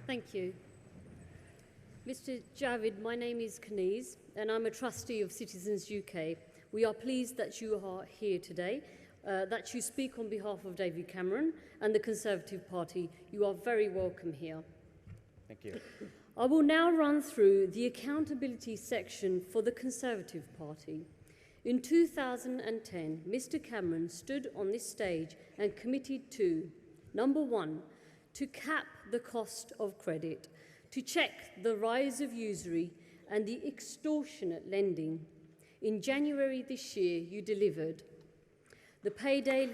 Thank you. Mr. Javid, my name is Kaniz, and I'm a trustee of Citizens UK. We are pleased that you are here today, that you speak on behalf of David Cameron and the Conservative Party. You are very welcome here. Thank you. I will now run through the accountability section for the Conservative Party. In 2010, Mr. Cameron stood on this stage and committed to, number one, to cap the cost of credit, to check the rise of usury and the extortionate lending. In January this year, you delivered. The payday...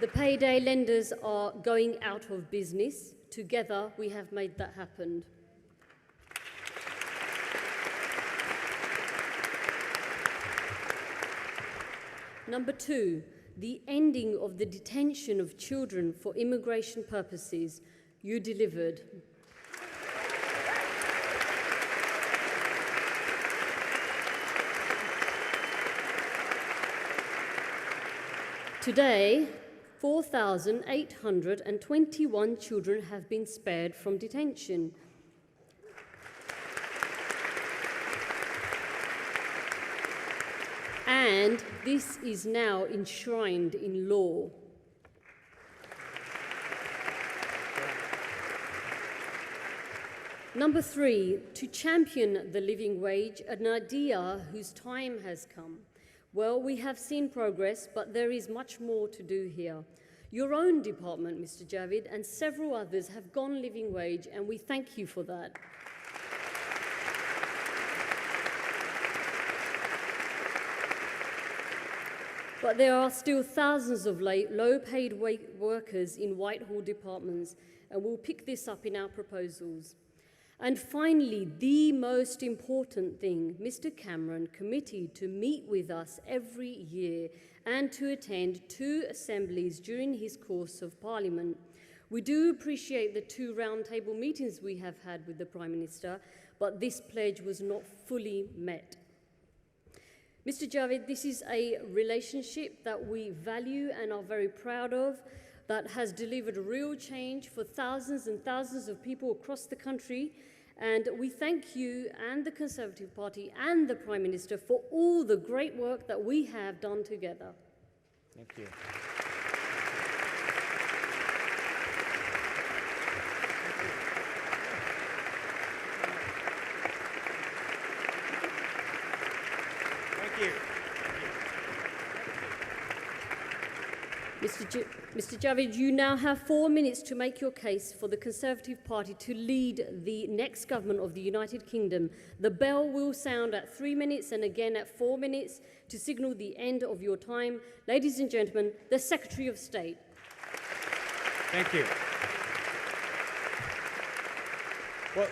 The payday lenders are going out of business. Together, we have made that happen. Number two, the ending of the detention of children for immigration purposes. You delivered. Today, 4,821 children have been spared from detention. And this is now enshrined in law. Number three, to champion the living wage, an idea whose time has come. Well, we have seen progress, but there is much more to do here. Your own department, Mr. Javid, and several others have gone living wage, and we thank you for that. But there are still thousands of low-paid workers in Whitehall departments, and we'll pick this up in our proposals. And finally, the most important thing, Mr. Cameron committed to meet with us every year and to attend 2 assemblies during his course of Parliament. We do appreciate the 2 roundtable meetings we have had with the Prime Minister, but this pledge was not fully met. Mr. Javid, this is a relationship that we value and are very proud of, that has delivered real change for thousands and thousands of people across the country. And we thank you and the Conservative Party and the Prime Minister for all the great work that we have done together. Thank you. Thank you. Mr. Javid, you now have 4 minutes to make your case for the Conservative Party to lead the next government of the United Kingdom. The bell will sound at 3 minutes and again at 4 minutes to signal the end of your time. Ladies and gentlemen, the Secretary of State. Thank you. Well,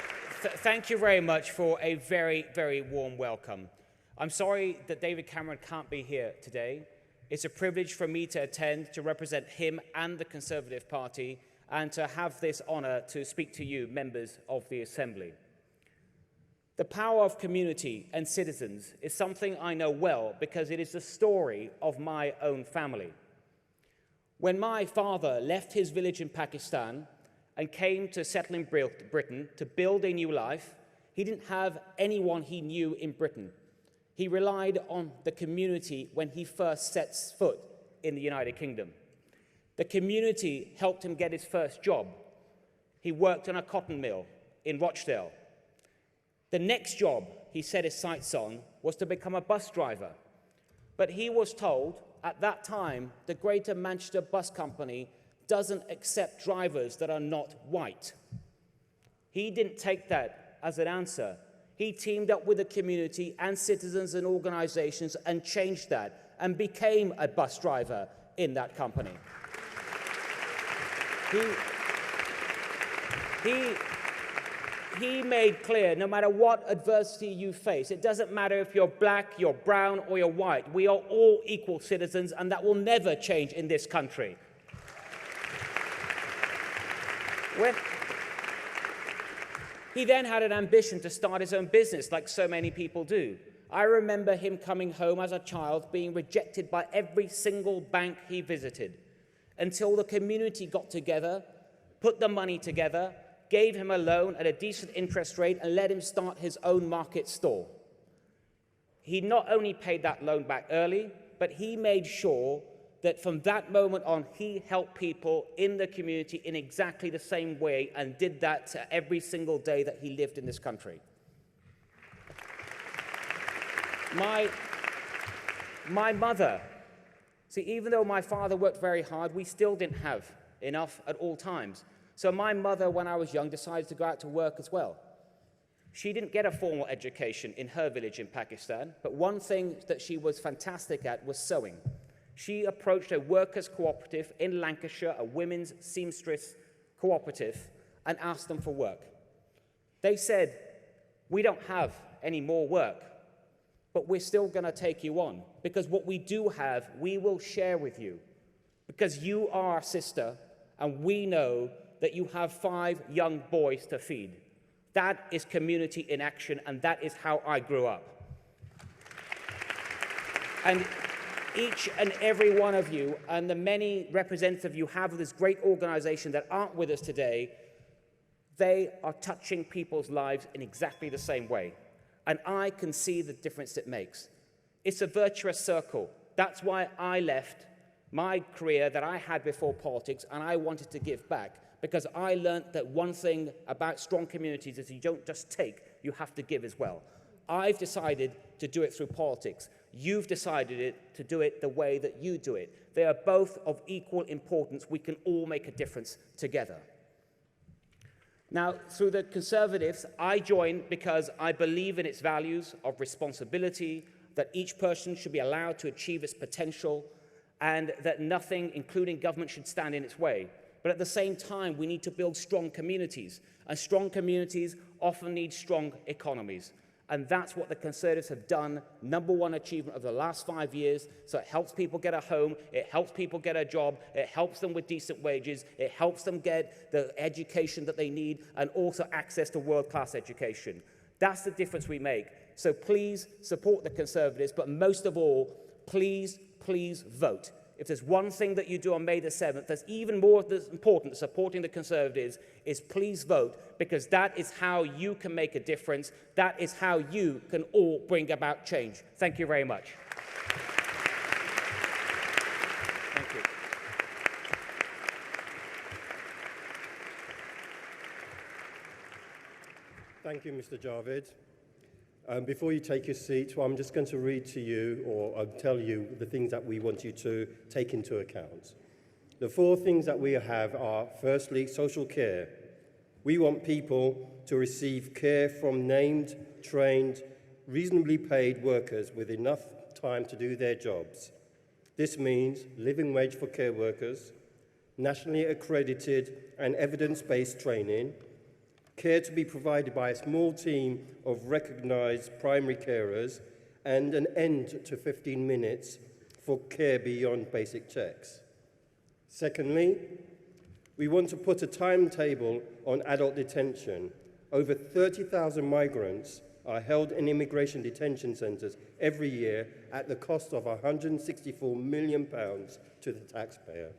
thank you very much for a very, very warm welcome. I'm sorry that David Cameron can't be here today. It's a privilege for me to attend, to represent him and the Conservative Party, and to have this honour to speak to you, members of the Assembly. The power of community and citizens is something I know well because it is the story of my own family. When my father left his village in Pakistan and came to settle in Britain to build a new life, he didn't have anyone he knew in Britain. He relied on the community when he first set foot in the United Kingdom. The community helped him get his first job. He worked on a cotton mill in Rochdale. The next job he set his sights on was to become a bus driver. But he was told at that time the Greater Manchester Bus Company doesn't accept drivers that are not white. He didn't take that as an answer. He teamed up with the community and citizens and organisations and changed that and became a bus driver in that company. He made clear, no matter what adversity you face, it doesn't matter if you're black, you're brown, or you're white, we are all equal citizens, and that will never change in this country. He then had an ambition to start his own business, like so many people do. I remember him coming home as a child being rejected by every single bank he visited, until the community got together, put the money together, gave him a loan at a decent interest rate, and let him start his own market store. He not only paid that loan back early, but he made sure that from that moment on, he helped people in the community in exactly the same way, and did that every single day that he lived in this country. My mother, see, even though my father worked very hard, we still didn't have enough at all times. So my mother, when I was young, decided to go out to work as well. She didn't get a formal education in her village in Pakistan, but one thing that she was fantastic at was sewing. She approached a workers' cooperative in Lancashire, a women's seamstress cooperative, and asked them for work. They said, "We don't have any more work, but we're still going to take you on, because what we do have, we will share with you, because you are our sister, and we know that you have 5 young boys to feed." That is community in action, and that is how I grew up. And each and every one of you, and the many representatives you have of this great organization that aren't with us today, they are touching people's lives in exactly the same way. And I can see the difference it makes. It's a virtuous circle. That's why I left my career that I had before politics, and I wanted to give back, because I learned that one thing about strong communities is you don't just take, you have to give as well. I've decided to do it through politics. You've decided to do it the way that you do it. They are both of equal importance. We can all make a difference together. Now, through the Conservatives, I joined because I believe in its values of responsibility, that each person should be allowed to achieve its potential, and that nothing, including government, should stand in its way. But at the same time, we need to build strong communities, and strong communities often need strong economies. And that's what the Conservatives have done, #1 achievement of the last 5 years. So it helps people get a home, it helps people get a job, it helps them with decent wages, it helps them get the education that they need, and also access to world-class education. That's the difference we make. So please support the Conservatives, but most of all, please, please vote. If there's one thing that you do on May the 7th that's even more important than supporting the Conservatives, is please vote, because that is how you can make a difference. That is how you can all bring about change. Thank you very much. Thank you. Thank you, Mr. Javid. Before you take your seat, I'm just going to read to you, or tell you, the things that we want you to take into account. The 4 things that we have are, firstly, social care. We want people to receive care from named, trained, reasonably paid workers with enough time to do their jobs. This means living wage for care workers, nationally accredited and evidence-based training, care to be provided by a small team of recognised primary carers, and an end to 15 minutes for care beyond basic checks. Secondly, we want to put a timetable on adult detention. Over 30,000 migrants are held in immigration detention centres every year at the cost of £164 million to the taxpayer.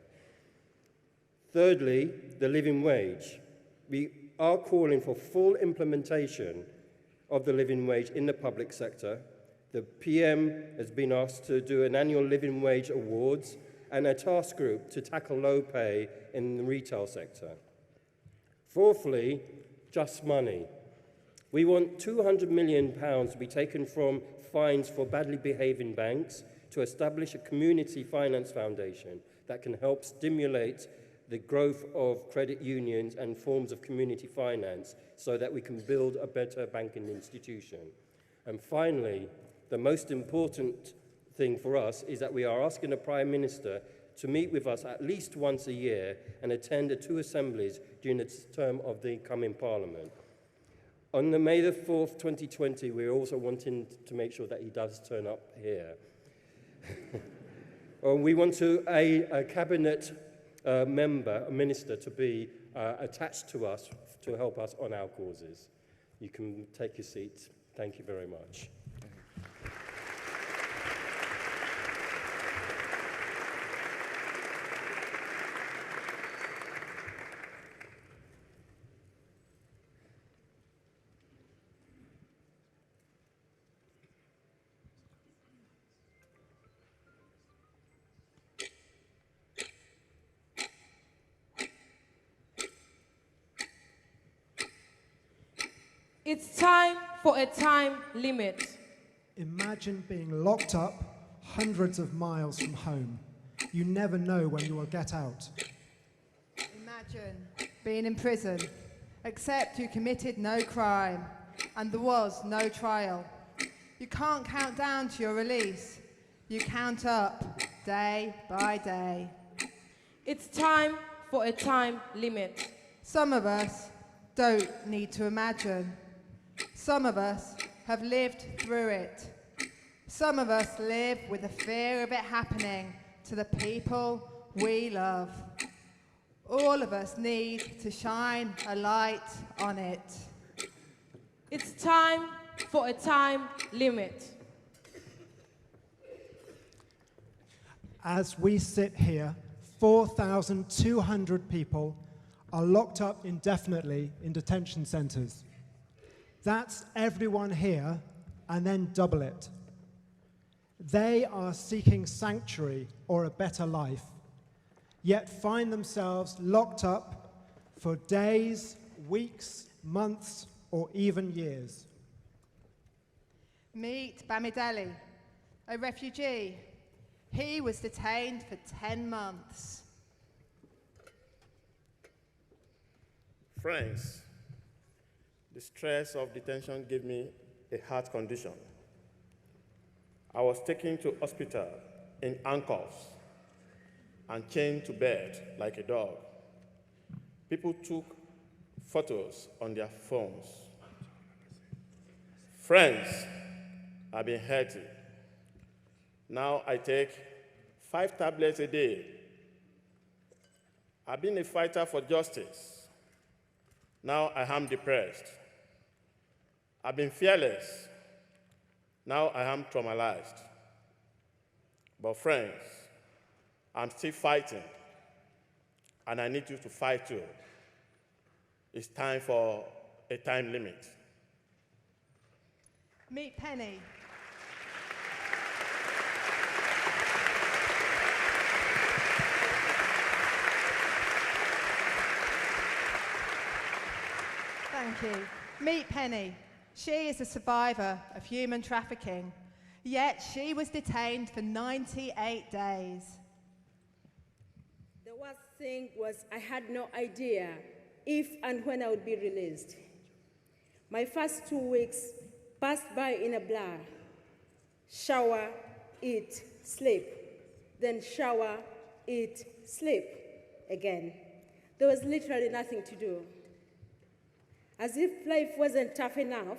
Thirdly, the living wage. We are calling for full implementation of the living wage in the public sector. The PM has been asked to do an annual living wage awards and a task group to tackle low pay in the retail sector. Fourthly, just money. We want £200 million to be taken from fines for badly behaving banks to establish a community finance foundation that can help stimulate the growth of credit unions and forms of community finance so that we can build a better banking institution. And finally, the most important thing for us is that we are asking the Prime Minister to meet with us at least once a year and attend the 2 assemblies during the term of the coming Parliament. On the May the 4th, 2020, we're also wanting to make sure that he does turn up here. We want a cabinet member, a minister, to be attached to us to help us on our causes. You can take your seats. Thank you very much. It's time for a time limit. Imagine being locked up hundreds of miles from home. You never know when you will get out. Imagine being in prison, except you committed no crime and there was no trial. You can't count down to your release. You count up day by day. It's time for a time limit. Some of us don't need to imagine. Some of us have lived through it. Some of us live with the fear of it happening to the people we love. All of us need to shine a light on it. It's time for a time limit. As we sit here, 4,200 people are locked up indefinitely in detention centres. That's everyone here, and then double it. They are seeking sanctuary or a better life, yet find themselves locked up for days, weeks, months, or even years. Meet Bamidele, a refugee. He was detained for 10 months. Friends, the stress of detention gave me a heart condition. I was taken to hospital in handcuffs and chained to bed like a dog. People took photos on their phones. Friends, I've been healthy. Now I take 5 tablets a day. I've been a fighter for justice. Now I am depressed. I've been fearless. Now I am traumatized. But friends, I'm still fighting, and I need you to fight too. It's time for a time limit. Meet Penny. Thank you. Meet Penny. She is a survivor of human trafficking, yet she was detained for 98 days. The worst thing was I had no idea if and when I would be released. My first 2 weeks passed by in a blur. Shower, eat, sleep. Then shower, eat, sleep again. There was literally nothing to do. As if life wasn't tough enough,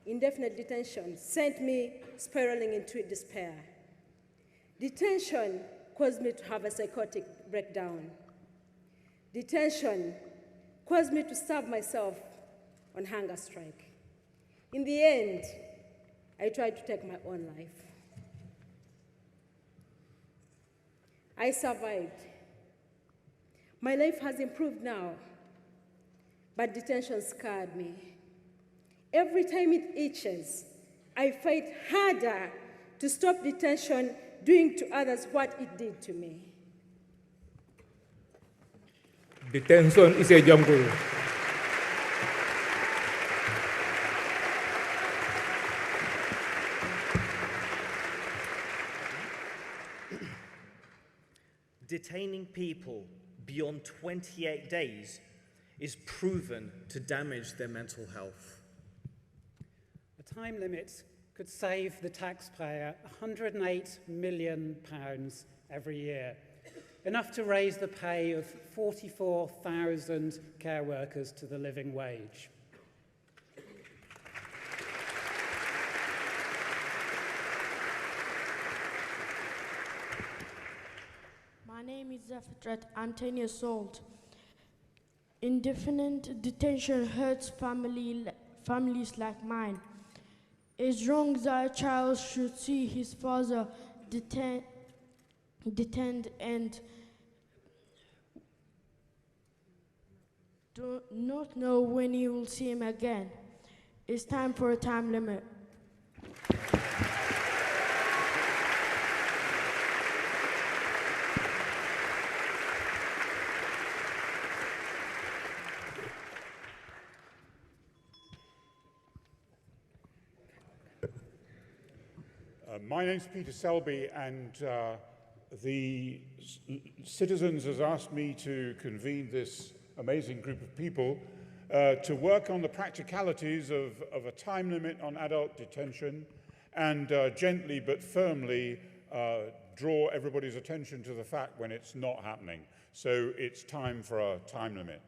indefinite detention sent me spiraling into despair. Detention caused me to have a psychotic breakdown. Detention caused me to starve myself on hunger strike. In the end, I tried to take my own life. I survived. My life has improved now, but detention scarred me. Every time it itches, I fight harder to stop detention doing to others what it did to me. Detention is a jungle. Detaining people beyond 28 days is proven to damage their mental health. A time limit could save the taxpayer £108 million every year, enough to raise the pay of 44,000 care workers to the living wage. My name is Zephyr. I'm 10 years old. Indefinite detention hurts families like mine. It's wrong that a child should see his father detained and do not know when he will see him again. It's time for a time limit. My name's Peter Selby, and the citizens has asked me to convene this amazing group of people to work on the practicalities of a time limit on adult detention and gently but firmly draw everybody's attention to the fact when it's not happening. So it's time for a time limit.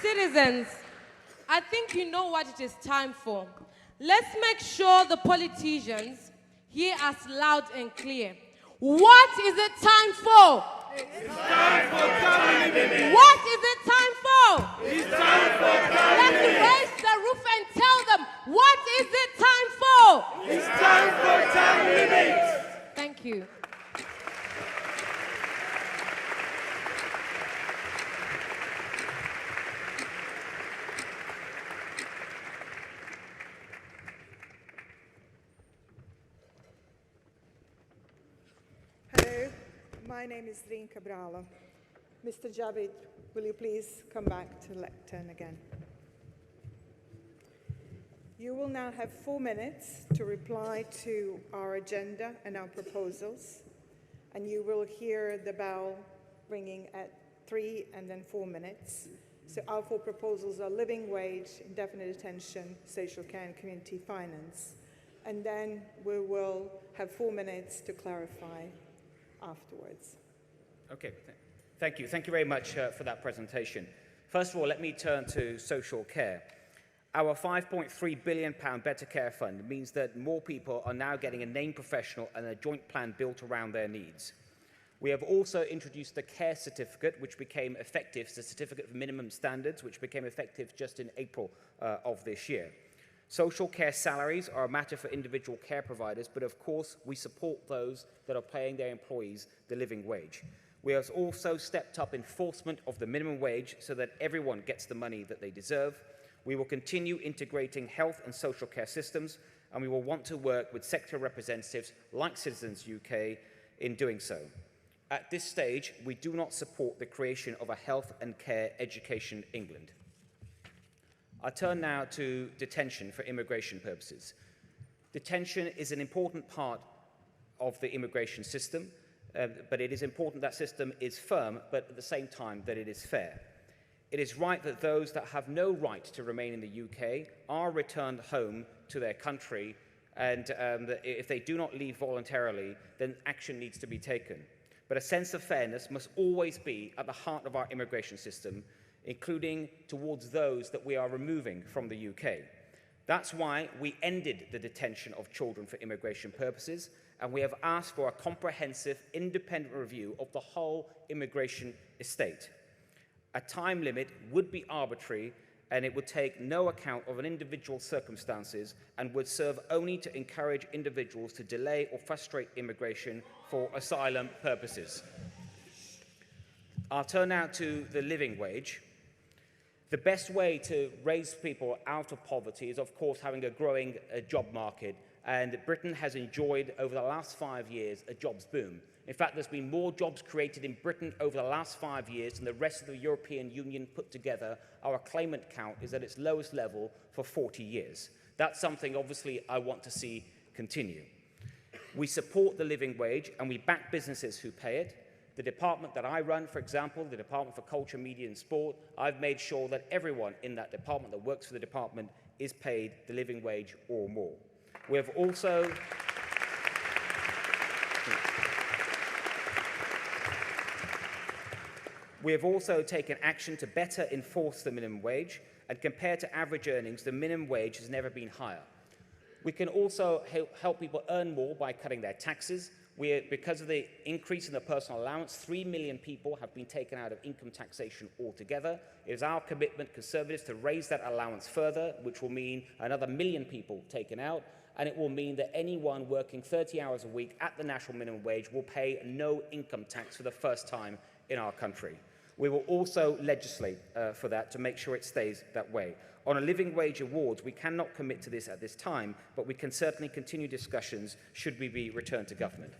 Citizens, I think you know what it is time for. Let's make sure the politicians hear us loud and clear. What is it time for? It's time for time limit. What is it time for? It's time for time Let's limit. raise the roof and tell them, what is it time for? It's time for time limit. Thank you. Hello, my name is Reen Cabrala. Mr. Javid, will you please come back to the lectern again? You will now have 4 minutes to reply to our agenda and our proposals, and you will hear the bell ringing at 3 and then 4 minutes. So our 4 proposals are living wage, indefinite detention, social care and community finance. And then we will have 4 minutes to clarify afterwards. Okay, thank you. Thank you very much for that presentation. First of all, let me turn to social care. Our £5.3 billion Better Care Fund means that more people are now getting a named professional and a joint plan built around their needs. We have also introduced the Care Certificate, which became effective, the Certificate of Minimum Standards, which became effective just in April of this year. Social care salaries are a matter for individual care providers, but of course we support those that are paying their employees the living wage. We have also stepped up enforcement of the minimum wage so that everyone gets the money that they deserve. We will continue integrating health and social care systems, and we will want to work with sector representatives like CitizensUK in doing so. At this stage, we do not support the creation of a health and care education England. I turn now to detention for immigration purposes. Detention is an important part of the immigration system, but it is important that system is firm, but at the same time that it is fair. It is right that those that have no right to remain in the UK are returned home to their country, and if they do not leave voluntarily, then action needs to be taken. But a sense of fairness must always be at the heart of our immigration system, including towards those that we are removing from the UK. That's why we ended the detention of children for immigration purposes, and we have asked for a comprehensive, independent review of the whole immigration estate. A time limit would be arbitrary, and it would take no account of an individual's circumstances and would serve only to encourage individuals to delay or frustrate immigration for asylum purposes. I'll turn now to the living wage. The best way to raise people out of poverty is, of course, having a growing job market. And Britain has enjoyed, over the last 5 years, a jobs boom. In fact, there's been more jobs created in Britain over the last 5 years than the rest of the European Union put together. Our claimant count is at its lowest level for 40 years. That's something, obviously, I want to see continue. We support the living wage, and we back businesses who pay it. The department that I run, for example, the Department for Culture, Media and Sport, I've made sure that everyone in that department that works for the department is paid the living wage or more. We have also... We have also taken action to better enforce the minimum wage, and compared to average earnings, the minimum wage has never been higher. We can also help people earn more by cutting their taxes. Because of the increase in the personal allowance, 3 million people have been taken out of income taxation altogether. It is our commitment, Conservatives, to raise that allowance further, which will mean another 1 million people taken out, and it will mean that anyone working 30 hours a week at the national minimum wage will pay no income tax for the first time in our country. We will also legislate for that to make sure it stays that way. On a living wage awards, we cannot commit to this at this time, but we can certainly continue discussions should we be returned to government.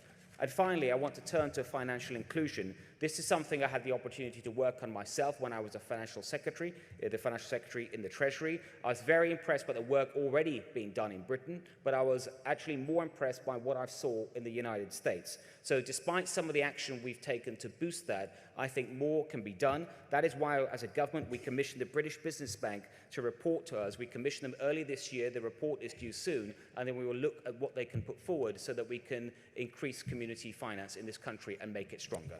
And finally, I want to turn to financial inclusion. This is something I had the opportunity to work on myself when I was a financial secretary, the financial secretary in the Treasury. I was very impressed by the work already being done in Britain, but I was actually more impressed by what I saw in the United States. So despite some of the action we've taken to boost that, I think more can be done. That is why, as a government, we commissioned the British Business Bank to report to us. We commissioned them early this year. The report is due soon, and then we will look at what they can put forward so that we can increase community finance in this country and make it stronger.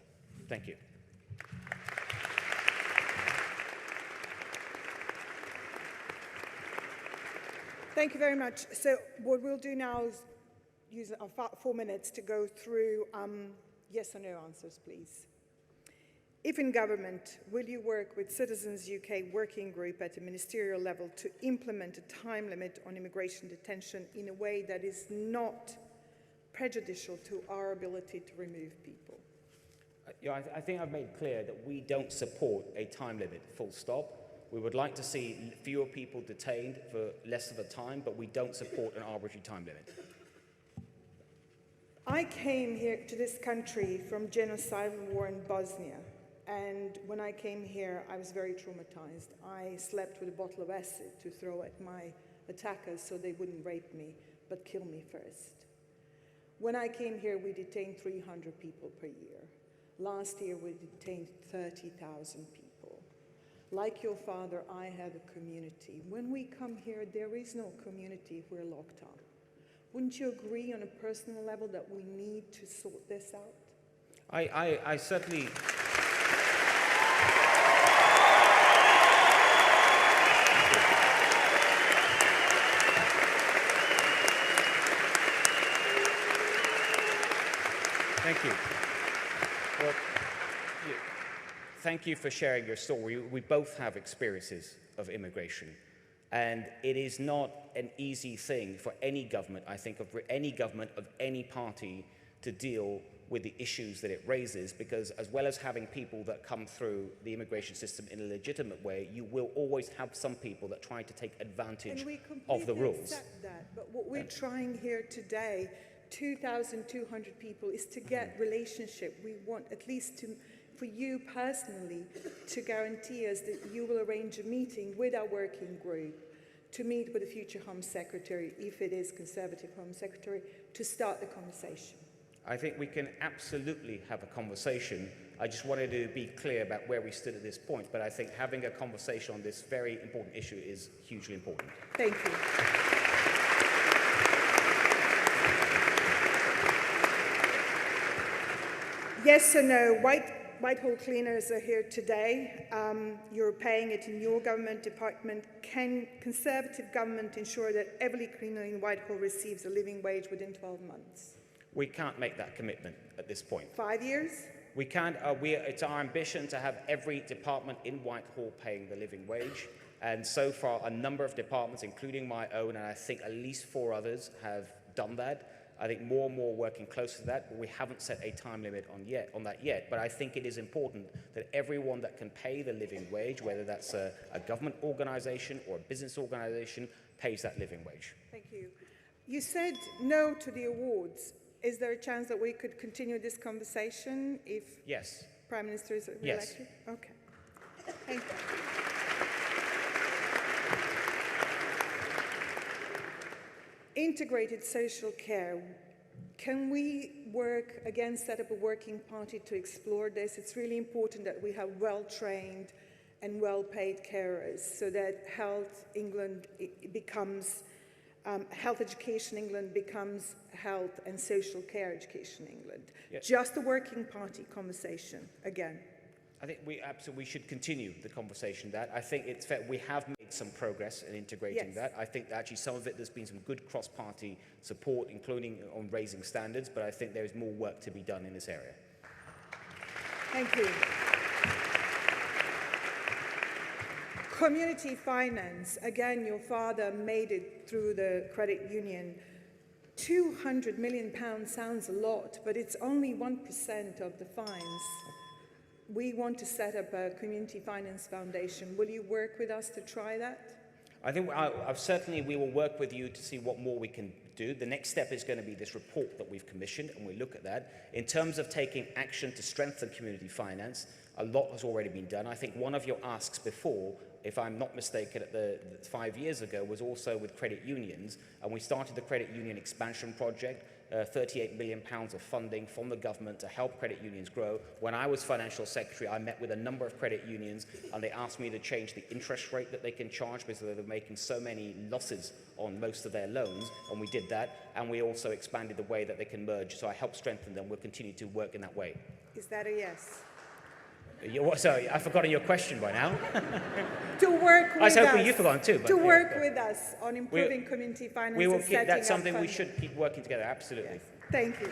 Thank you. Thank you very much. So what we'll do now is use our 4 minutes to go through yes or no answers, please. If in government, will you work with Citizens UK working group at a ministerial level to implement a time limit on immigration detention in a way that is not prejudicial to our ability to remove people? I think I've made clear that we don't support a time limit, full stop. We would like to see fewer people detained for less of a time, but we don't support an arbitrary time limit. I came here to this country from genocidal war in Bosnia, and when I came here, I was very traumatized. I slept with a bottle of acid to throw at my attackers so they wouldn't rape me, but kill me first. When I came here, we detained 300 people per year. Last year, we detained 30,000 people. Like your father, I have a community. When we come here, there is no community if we're locked up. Wouldn't you agree on a personal level that we need to sort this out? I certainly... Thank you. Well, thank you for sharing your story. We both have experiences of immigration. And it is not an easy thing for any government, I think, of any government of any party to deal with the issues that it raises, because as well as having people that come through the immigration system in a legitimate way, you will always have some people that try to take advantage of the rules. Accept that, but what we're trying here today, 2,200 people, is to get relationship. We want at least for you personally to guarantee us that you will arrange a meeting with our working group to meet with the future Home Secretary, if it is Conservative Home Secretary, to start the conversation. I think we can absolutely have a conversation. I just wanted to be clear about where we stood at this point, but I think having a conversation on this very important issue is hugely important. Thank you. Yes or no, Whitehall cleaners are here today. You're paying it in your government department. Can Conservative government ensure that every cleaner in Whitehall receives a living wage within 12 months? We can't make that commitment at this point. 5 years? We can't. It's our ambition to have every department in Whitehall paying the living wage. And so far, a number of departments, including my own, and I think at least 4 others, have done that. I think more and more working close to that, but we haven't set a time limit on that yet. But I think it is important that everyone that can pay the living wage, whether that's a government organisation or a business organisation, pays that living wage. Thank you. You said no to the awards. Is there a chance that we could continue this conversation if yes. Prime Minister is re-elected? Yes. Okay. Thank you. Integrated social care. Can we work again, set up a working party to explore this? It's really important that we have well-trained and well-paid carers so that Health England becomes Health Education England becomes Health and Social Care Education England. Yes. Just a working party conversation again. I think we absolutely should continue the conversation that. I think it's fair. We have made some progress in integrating that. I think that actually some of it, there's been some good cross-party support, including on raising standards, but I think there is more work to be done in this area. Thank you. Community finance. Again, your father made it through the credit union. £200 million sounds a lot, but it's only 1% of the fines. We want to set up a community finance foundation. Will you work with us to try that? I think certainly we will work with you to see what more we can do. The next step is going to be this report that we've commissioned, and we look at that. In terms of taking action to strengthen community finance, a lot has already been done. I think one of your asks before, if I'm not mistaken, at the 5 years ago, was also with credit unions, and we started the credit union expansion project, £38 million of funding from the government to help credit unions grow. When I was financial secretary, I met with a number of credit unions, and they asked me to change the interest rate that they can charge because they were making so many losses on most of their loans, and we did that. And we also expanded the way that they can merge, so I helped strengthen them. We'll continue to work in that way. Is that a yes? Sorry, I've forgotten your question by now. To work with I was hoping us. you've forgotten too. But To yeah, work but with us on improving community finance. we will and keep, setting that's up something we funding. should keep working together, absolutely. Yes. Thank you.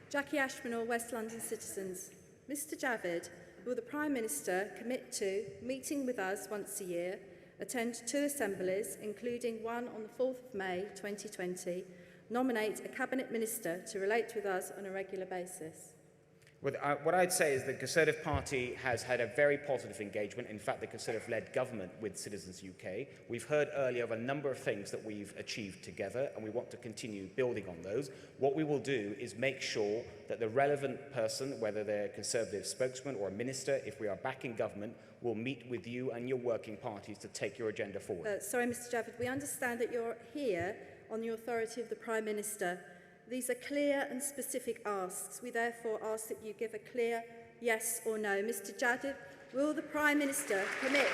Jackie Ashmanall, West London Citizens. Mr Javid, will the Prime Minister commit to meeting with us once a year, attend 2 assemblies, including one on the 4th of May 2020, nominate a Cabinet Minister to relate with us on a regular basis? What I'd say is the Conservative Party has had a very positive engagement. In fact, the Conservative-led government with Citizens UK. We've heard earlier of a number of things that we've achieved together, and we want to continue building on those. What we will do is make sure that the relevant person, whether they're a Conservative spokesman or a minister, if we are back in government, will meet with you and your working parties to take your agenda forward. Sorry, Mr Javid, we understand that you're here on the authority of the Prime Minister. These are clear and specific asks. We therefore ask that you give a clear yes or no. Mr Javid, will the Prime Minister commit?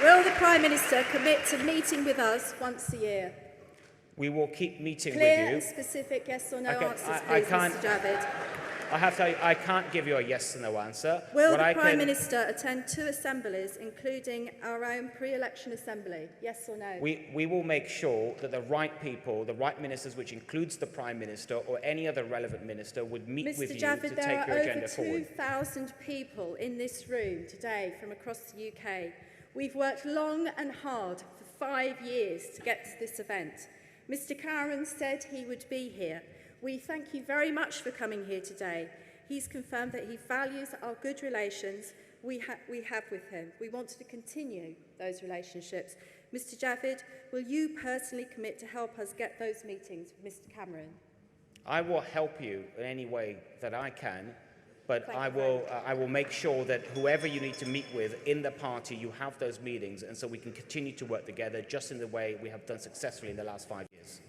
Will the Prime Minister commit to meeting with us once a year? We will keep meeting Clear with you. and specific yes or no Okay, answers, I please, can't- Mr Javid. I have to tell you, I can't give you a yes or no answer. Will What the I Prime can- Minister attend 2 assemblies, including our own pre-election assembly? Yes or no? We will make sure that the right people, the right ministers, which includes the Prime Minister or any other relevant minister, would meet Mr with you Javid, to there take are your over agenda forward. 2,000 people in this room today from across the UK. We've worked long and hard for 5 years to get to this event. Mr Cameron said he would be here. We thank you very much for coming here today. He's confirmed that he values our good relations we have with him. We want to continue those relationships. Mr Javid, will you personally commit to help us get those meetings with Mr Cameron? I will help you in any way that I can, but Thank I will make sure that whoever you need to meet with in the party, you have those meetings, and so we can continue to work together just in the way we have done successfully in the last 5 years.